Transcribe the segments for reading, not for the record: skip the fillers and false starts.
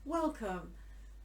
Welcome.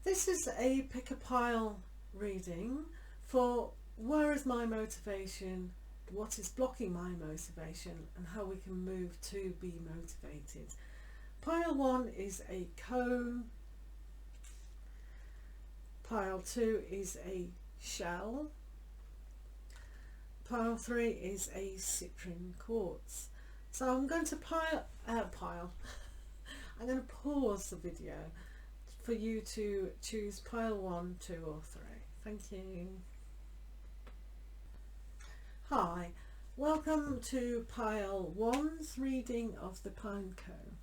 This is a pick a pile reading for where is my motivation, what is blocking my motivation, and how we can move to be motivated. Pile 1 is a cone, pile 2 is a shell, pile 3 is a citrine quartz. So I'm going to I'm going to pause the video for you to choose pile 1, 2 or 3. Thank you. Hi, welcome to pile 1's reading of the pine cone.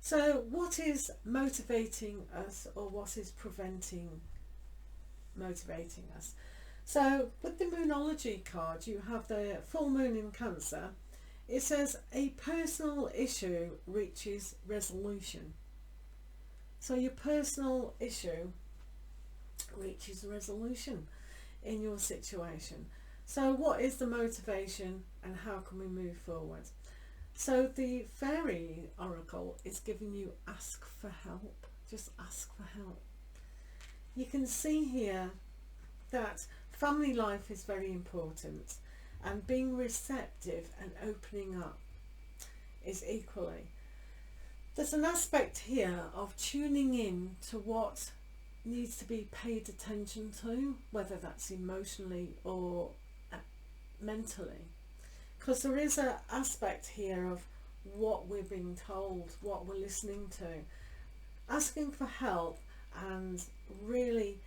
So what is motivating us, or what is preventing motivating us? So with the Moonology card, you have the full moon in Cancer. It says a personal issue reaches resolution. So your personal issue reaches resolution in your situation. So what is the motivation and how can we move forward? So the fairy oracle is giving you ask for help. Just ask for help. You can see here that family life is very important, and being receptive and opening up is equally. There's an aspect here of tuning in to what needs to be paid attention to, whether that's emotionally or mentally, because there is an aspect here of what we're being told, what we're listening to, asking for help and really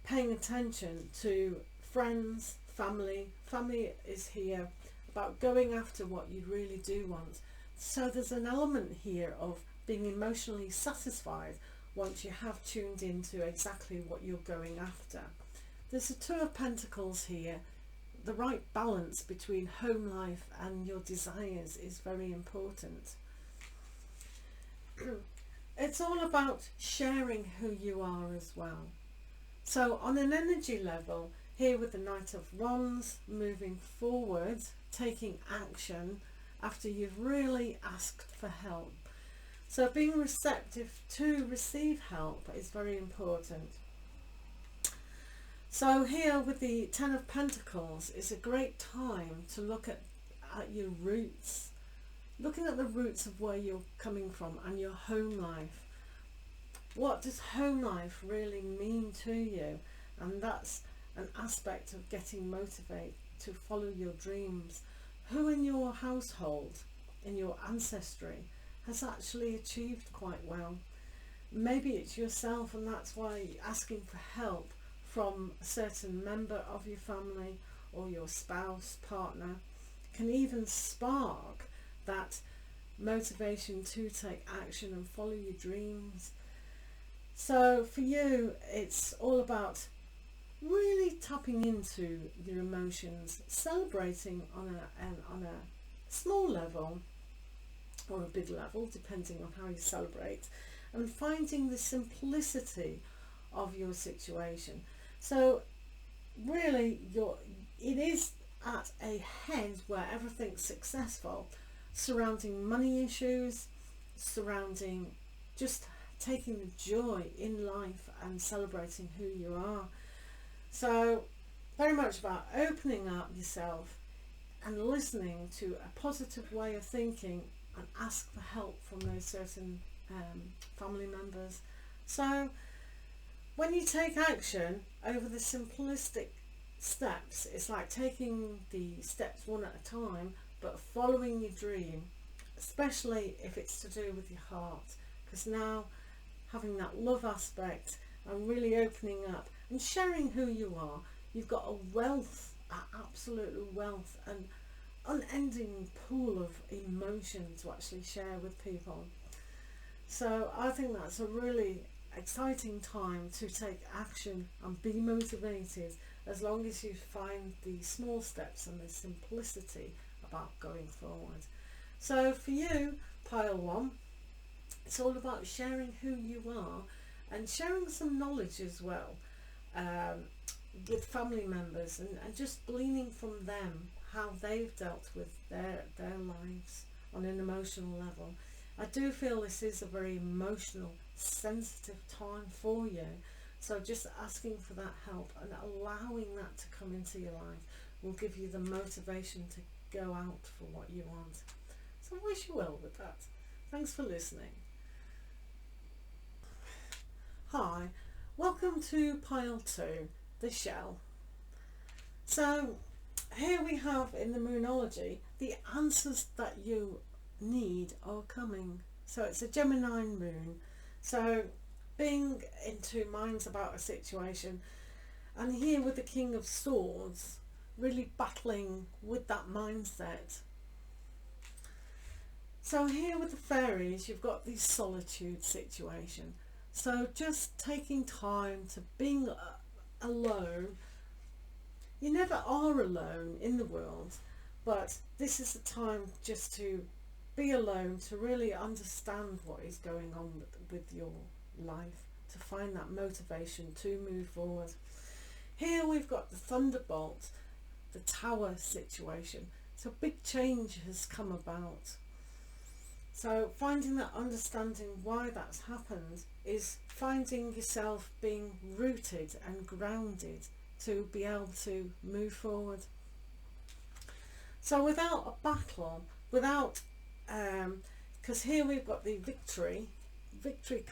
paying attention to friends, family. Family is here about going after what you really do want. So there's an element here of being emotionally satisfied once you have tuned into exactly what you're going after. There's a Two of Pentacles here. The right balance between home life and your desires is very important. It's all about sharing who you are as well. So on an energy level, here with the Knight of Wands, moving forward, taking action after you've really asked for help. So being receptive to receive help is very important. So here with the Ten of Pentacles, it's a great time to look at your roots, looking at the roots of where you're coming from and your home life. What does home life really mean to you? And that's an aspect of getting motivated to follow your dreams. Who in your household, in your ancestry, has actually achieved quite well? Maybe it's yourself, and that's why asking for help from a certain member of your family or your spouse, partner, can even spark that motivation to take action and follow your dreams. So for you, it's all about really tapping into your emotions, celebrating on a small level or a big level, depending on how you celebrate, and finding the simplicity of your situation. So really it is at a head where everything's successful, surrounding money issues, surrounding just taking the joy in life and celebrating who you are. So very much about opening up yourself and listening to a positive way of thinking, and ask for help from those certain family members. So when you take action over the simplistic steps, it's like taking the steps one at a time, but following your dream, especially if it's to do with your heart, because now having that love aspect and really opening up and sharing who you are, you've got a wealth, an absolute wealth, and unending pool of emotion to actually share with people. So I think that's a really exciting time to take action and be motivated, as long as you find the small steps and the simplicity about going forward. So for you, pile 1, it's all about sharing who you are and sharing some knowledge as well with family members, and just gleaning from them how they've dealt with their lives on an emotional level, I do feel this is a very emotional, sensitive time for you. So just asking for that help and allowing that to come into your life will give you the motivation to go out for what you want. So I wish you well with that. Thanks for listening. Hi, welcome to Pile 2, the shell. So here we have in the Moonology, the answers that you need are coming. So it's a Gemini moon. So being in two minds about a situation, and here with the King of Swords, really battling with that mindset. So here with the fairies, you've got this solitude situation. So just taking time to being alone. You never are alone in the world, but this is the time just to be alone, to really understand what is going on with your life, to find that motivation to move forward. Here we've got the thunderbolt, the tower situation. So big change has come about. So finding that understanding why that's happened is finding yourself being rooted and grounded to be able to move forward. So without a battle, without because here we've got the victory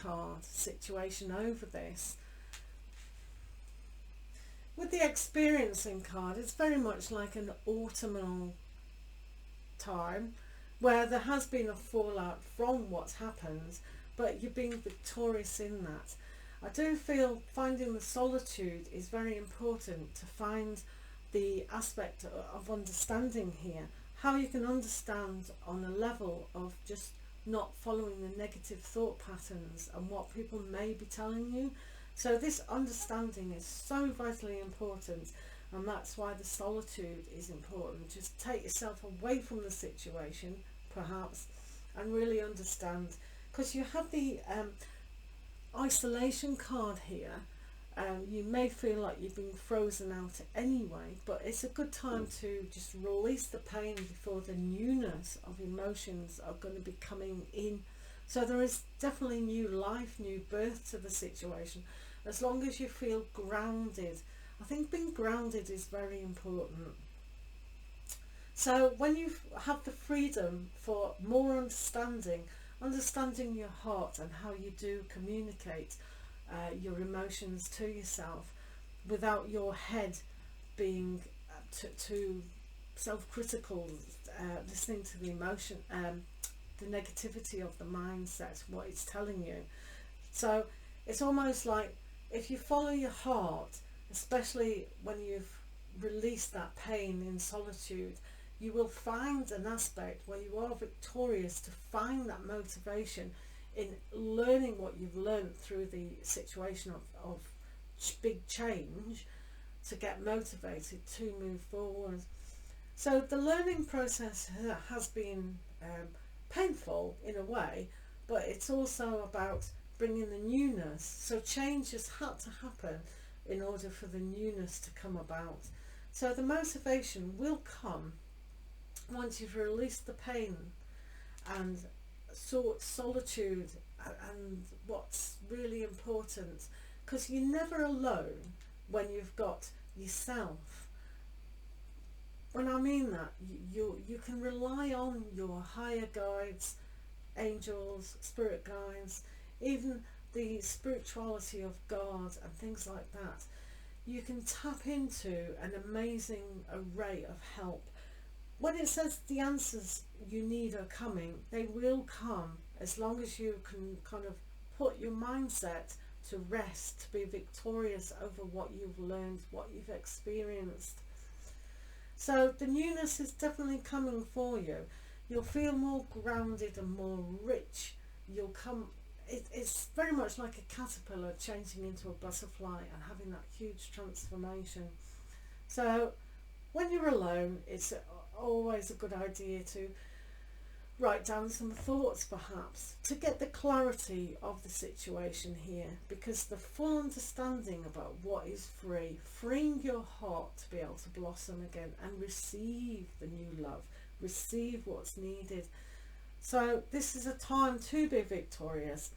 card situation over this. With the experiencing card, it's very much like an autumnal time where there has been a fallout from what's happened, but you're being victorious in that. I do feel finding the solitude is very important, to find the aspect of understanding here, how you can understand on a level of just not following the negative thought patterns and what people may be telling you. So this understanding is so vitally important, and that's why the solitude is important. Just take yourself away from the situation perhaps and really understand, because you have the isolation card here. You may feel like you've been frozen out anyway, but it's a good time to just release the pain before the newness of emotions are going to be coming in. So there is definitely new life, new birth to the situation, as long as you feel grounded. I think being grounded is very important. So when you have the freedom for more understanding your heart and how you do communicate your emotions to yourself without your head being too self-critical, listening to the emotion, the negativity of the mindset, what it's telling you. So it's almost like if you follow your heart, especially when you've released that pain in solitude, you will find an aspect where you are victorious, to find that motivation in learning what you've learned through the situation of big change, to get motivated to move forward. So the learning process has been painful in a way, but it's also about bringing the newness. So change has had to happen in order for the newness to come about. So the motivation will come once you've released the pain and solitude and what's really important, because you're never alone when you've got yourself. When I mean that, you can rely on your higher guides, angels, spirit guides, even the spirituality of God and things like that. You can tap into an amazing array of help. When it says the answers you need are coming, they will come, as long as you can kind of put your mindset to rest, to be victorious over what you've learned, what you've experienced. So the newness is definitely coming for you. You'll feel more grounded and more rich. You'll come, it's very much like a caterpillar changing into a butterfly and having that huge transformation. So when you're alone, it's always a good idea to write down some thoughts, perhaps, to get the clarity of the situation here, because the full understanding about what is free, freeing your heart to be able to blossom again and receive the new love, receive what's needed. So this is a time to be victorious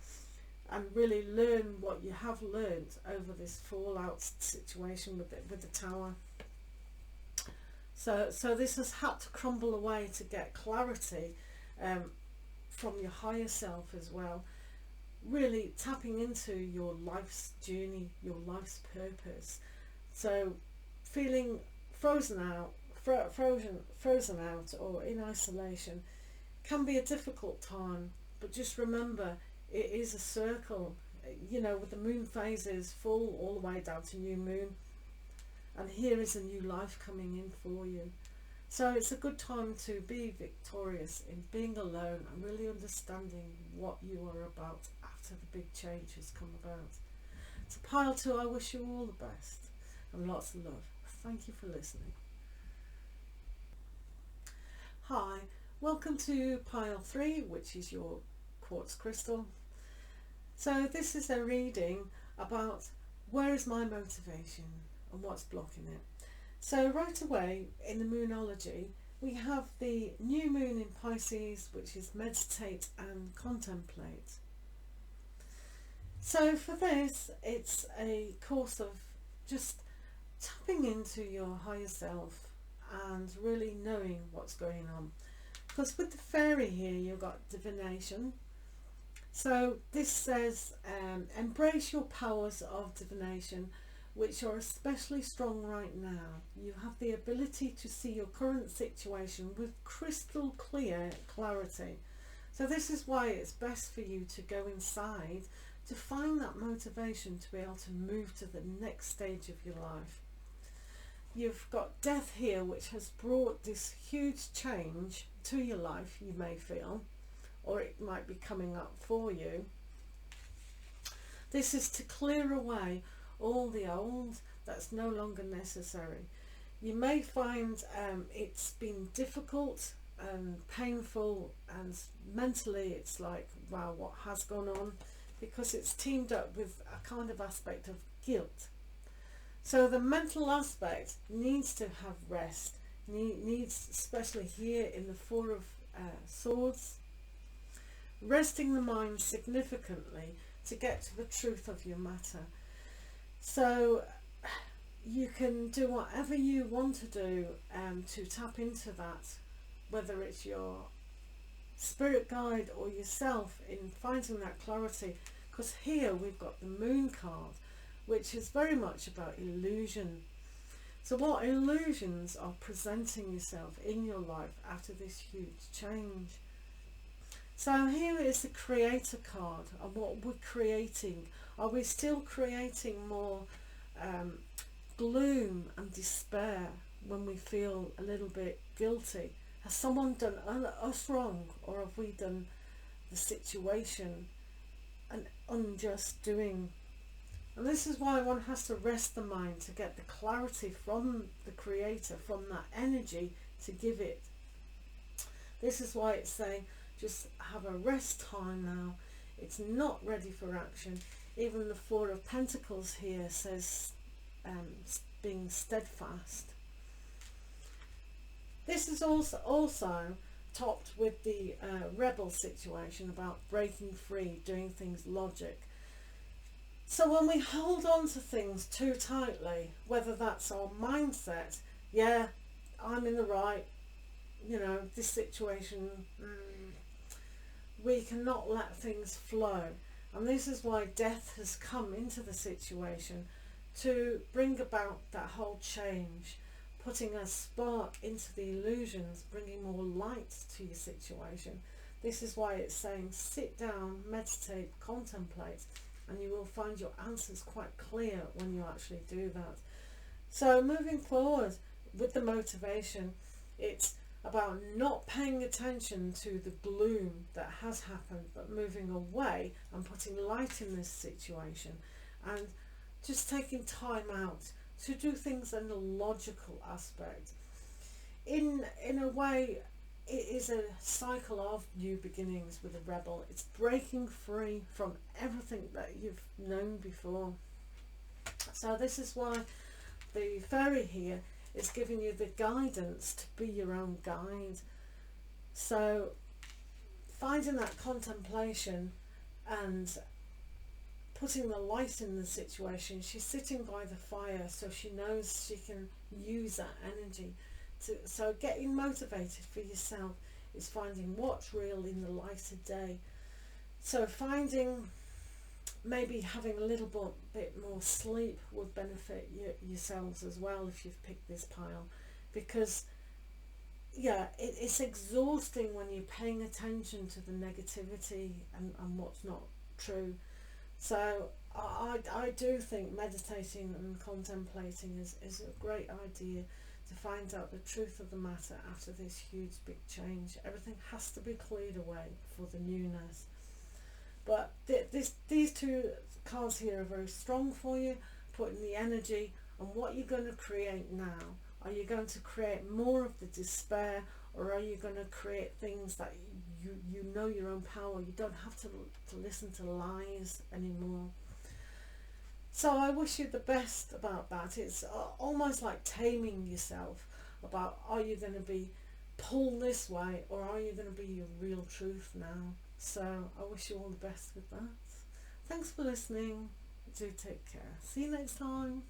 and really learn what you have learned over this fallout situation with the tower. So this has had to crumble away to get clarity from your higher self as well. Really tapping into your life's journey, your life's purpose. So feeling frozen out or in isolation can be a difficult time, but just remember it is a circle, you know, with the moon phases full all the way down to new moon, and here is a new life coming in for you. So it's a good time to be victorious in being alone and really understanding what you are about after the big change has come about. To pile 2, I wish you all the best and lots of love. Thank you for listening. Hi, welcome to pile 3, which is your quartz crystal. So this is a reading about where is my motivation and what's blocking it. So right away in the moonology we have the new moon in Pisces, which is meditate and contemplate. So for this, it's a course of just tapping into your higher self and really knowing what's going on. Because with the fairy here, you've got divination. So this says, embrace your powers of divination, which are especially strong right now. You have the ability to see your current situation with crystal clear clarity. So this is why it's best for you to go inside to find that motivation to be able to move to the next stage of your life. You've got death here, which has brought this huge change to your life, you may feel, or it might be coming up for you. This is to clear away all the old that's no longer necessary. You may find it's been difficult and painful, and mentally it's like, wow, what has gone on? Because it's teamed up with a kind of aspect of guilt. So the mental aspect needs to have rest, needs, especially here in the 4 of Swords, resting the mind significantly to get to the truth of your matter. So you can do whatever you want to do to tap into that, whether it's your spirit guide or yourself in finding that clarity. Because here we've got the moon card, which is very much about illusion. So what illusions are presenting yourself in your life after this huge change? So here is the creator card, and what we're creating. Are we still creating more gloom and despair when we feel a little bit guilty? Has someone done us wrong, or have we done the situation an unjust doing? And this is why one has to rest the mind to get the clarity from the creator, from that energy to give it. This is why it's saying just have a rest time now. It's not ready for action. Even the 4 of Pentacles here says being steadfast. This is also topped with the rebel situation about breaking free, doing things logic. So when we hold on to things too tightly, whether that's our mindset, yeah, I'm in the right, you know, this situation, we cannot let things flow. And this is why death has come into the situation to bring about that whole change, putting a spark into the illusions, bringing more light to your situation. This is why it's saying sit down, meditate, contemplate, and you will find your answers quite clear when you actually do that. So moving forward with the motivation, it's about not paying attention to the gloom that has happened, but moving away and putting light in this situation, and just taking time out to do things in a logical aspect. In a way, it is a cycle of new beginnings with a rebel. It's breaking free from everything that you've known before. So this is why the fairy here is giving you the guidance to be your own guide. So finding that contemplation and putting the light in the situation. She's sitting by the fire, so she knows she can use that energy so getting motivated for yourself is finding what's real in the light of day. So finding, maybe having a little bit more sleep would benefit yourselves as well if you've picked this pile, because yeah, it's exhausting when you're paying attention to the negativity and what's not true. So I do think meditating and contemplating is a great idea to find out the truth of the matter after this huge big change. Everything has to be cleared away for the newness. But these two cards here are very strong for you, putting the energy on what you're going to create now. Are you going to create more of the despair, or are you going to create things that you know your own power? You don't have to listen to lies anymore. So I wish you the best about that. It's almost like taming yourself about, are you going to be pulled this way, or are you going to be your real truth now? So I wish you all the best with that. Thanks for listening. Do take care. See you next time.